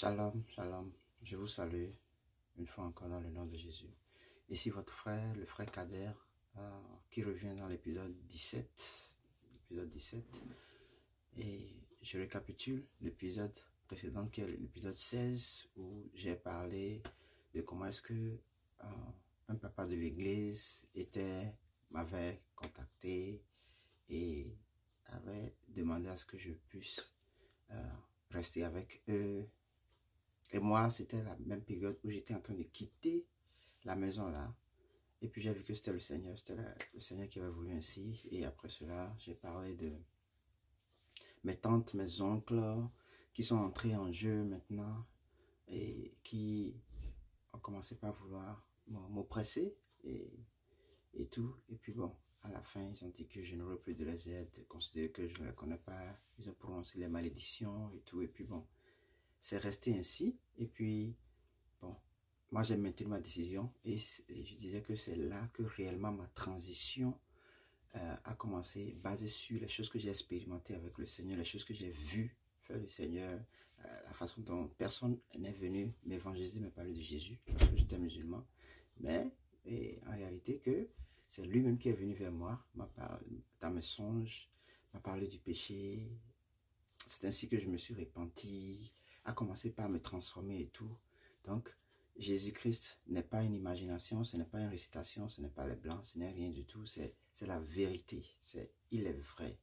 Shalom, shalom. Je vous salue une fois encore dans le nom de Jésus. Ici votre frère, le frère Kader, qui revient dans l'épisode 17. Et je récapitule l'épisode précédent, qui est l'épisode 16, où j'ai parlé de comment est-ce que un papa de l'église m'avait contacté et avait demandé à ce que je puisse rester avec eux. Et moi, c'était la même période où j'étais en train de quitter la maison là. Et puis j'ai vu que c'était le Seigneur qui avait voulu ainsi. Et après cela, j'ai parlé de mes tantes, mes oncles qui sont entrés en jeu maintenant et qui ont commencé par vouloir m'oppresser et tout. Et puis bon, à la fin, ils ont dit que je n'aurais plus de les aider, considérer que je ne les connais pas. Ils ont prononcé les malédictions et tout. Et puis bon, c'est resté ainsi. Et puis, bon, moi j'ai maintenu ma décision et je disais que c'est là que réellement ma transition a commencé, basée sur les choses que j'ai expérimentées avec le Seigneur, les choses que j'ai vues faire le Seigneur, la façon dont personne n'est venu m'évangéliser, me parler de Jésus, parce que j'étais musulman, mais en réalité que c'est lui-même qui est venu vers moi, dans mes songes, m'a parlé du péché. C'est ainsi que je me suis repenti, a commencé par me transformer et tout. Donc, Jésus-Christ n'est pas une imagination, ce n'est pas une récitation, ce n'est pas les blancs, ce n'est rien du tout, c'est la vérité, il est vrai.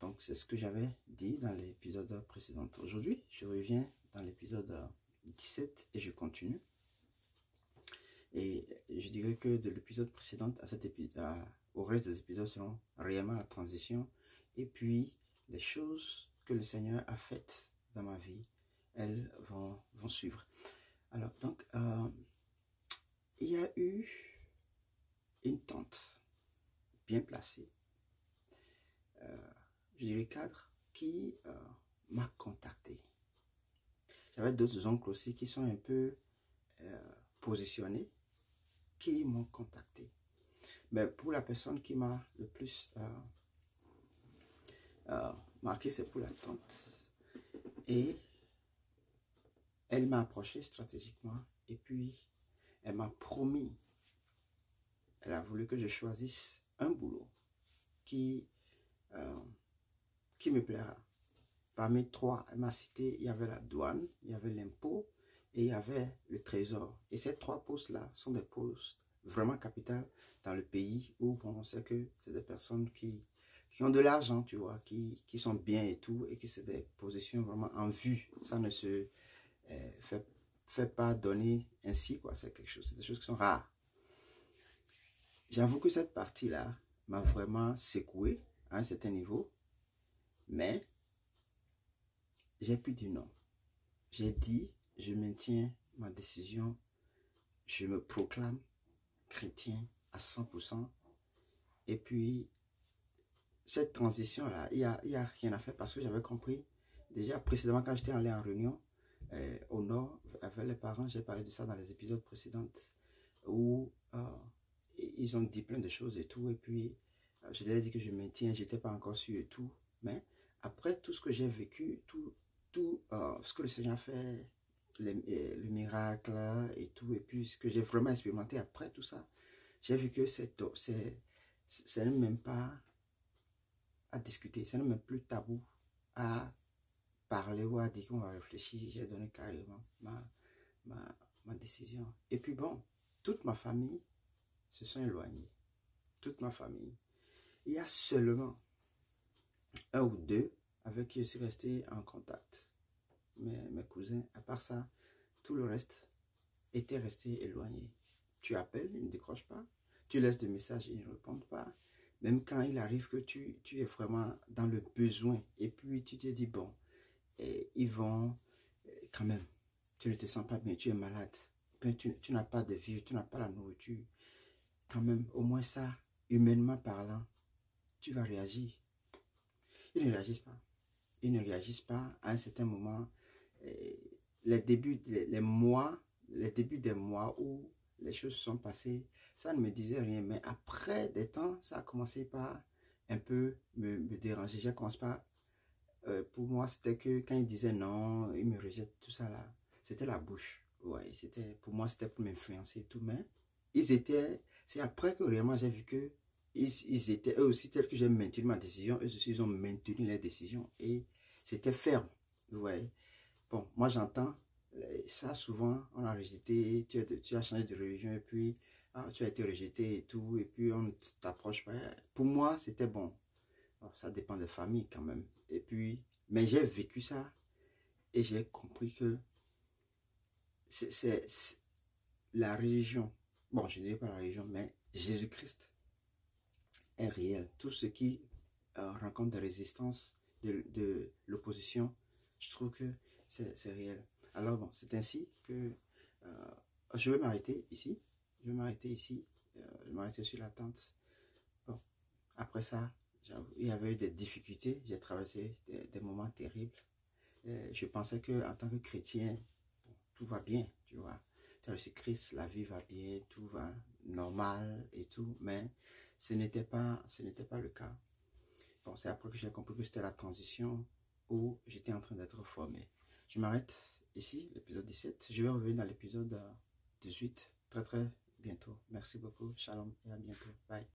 Donc, c'est ce que j'avais dit dans l'épisode précédent. Aujourd'hui, je reviens dans l'épisode 17 et je continue. Et je dirais que de l'épisode précédent à cet épisode, au reste des épisodes seront réellement la transition. Et puis, les choses que le Seigneur a faites dans ma vie, elles vont suivre. Alors, donc, il y a eu une tante bien placée, je dirais cadre, qui m'a contacté. J'avais d'autres oncles aussi qui sont un peu positionnés, qui m'ont contacté. Mais pour la personne qui m'a le plus marqué, c'est pour la tante. Et elle m'a approché stratégiquement et puis elle m'a promis, elle a voulu que je choisisse un boulot qui me plaira. Parmi trois, elle m'a cité, il y avait la douane, il y avait l'impôt et il y avait le trésor. Et ces trois postes-là sont des postes vraiment capitaux dans le pays où on sait que c'est des personnes qui ont de l'argent, tu vois, qui sont bien et tout, et que c'est des positions vraiment en vue. Ça ne se fait pas donner ainsi, quoi. C'est quelque chose, c'est des choses qui sont rares. J'avoue que cette partie-là m'a vraiment secoué à un certain niveau, mais j'ai pu dire non. J'ai dit, je maintiens ma décision, je me proclame chrétien à 100%. Et puis, cette transition-là, il y a rien à faire parce que j'avais compris, déjà précédemment quand j'étais allé en réunion au nord, avec les parents, j'ai parlé de ça dans les épisodes précédents, où ils ont dit plein de choses et tout, et puis je leur ai dit que je maintiens, j'étais pas encore sûr et tout, mais après tout ce que j'ai vécu, tout ce que le Seigneur a fait, le miracle et tout, et puis ce que j'ai vraiment expérimenté après tout ça, j'ai vu que c'est même pas à discuter, c'est même plus tabou à parler ou à dire qu'on va réfléchir. J'ai donné carrément ma décision. Et puis bon, toute ma famille se sont éloignés. Toute ma famille. Il y a seulement un ou deux avec qui je suis resté en contact. Mes cousins, à part ça, tout le reste était resté éloigné. Tu appelles, ils ne décrochent pas. Tu laisses des messages, ils ne répondent pas. Même quand il arrive que tu es vraiment dans le besoin et puis tu te dis, bon, ils vont quand même, tu ne te sens pas bien, tu es malade, tu n'as pas de vie, tu n'as pas la nourriture. Quand même, au moins ça, humainement parlant, tu vas réagir. Ils ne réagissent pas. Ils ne réagissent pas à un certain moment. Les débuts des mois où les choses se sont passées, ça ne me disait rien. Mais après des temps, ça a commencé par un peu me déranger. J'ai commencé par pour moi, c'était que quand ils disaient non, ils me rejettent, tout ça là, c'était la bouche. Ouais, pour moi, c'était pour m'influencer et tout, mais c'est après que réellement j'ai vu que ils étaient eux aussi tels que j'ai maintenu ma décision, eux aussi ils ont maintenu leur décision et c'était ferme. Ouais. Bon, moi j'entends ça souvent, on a rejeté, tu as changé de religion et puis tu as été rejeté et tout, et puis on ne t'approche pas. Pour moi, c'était bon. Alors, ça dépend des familles quand même. Et puis, mais j'ai vécu ça et j'ai compris que c'est la religion. Bon, je ne dirais pas la religion, mais Jésus-Christ est réel. Tout ce qui rencontre des résistances, de l'opposition, je trouve que c'est réel. Alors bon, c'est ainsi que je vais m'arrêter ici. Je vais m'arrêter ici. Je vais m'arrêter sur la tente. Bon, après ça, il y avait eu des difficultés. J'ai traversé des moments terribles. Je pensais que en tant que chrétien, bon, tout va bien, tu vois. Tu as reçu Christ, la vie va bien, tout va normal et tout, mais ce n'était pas le cas. Bon, c'est après que j'ai compris que c'était la transition où j'étais en train d'être formé. Je m'arrête ici, l'épisode 17. Je vais revenir dans l'épisode 18 très très bientôt. Merci beaucoup. Shalom et à bientôt. Bye.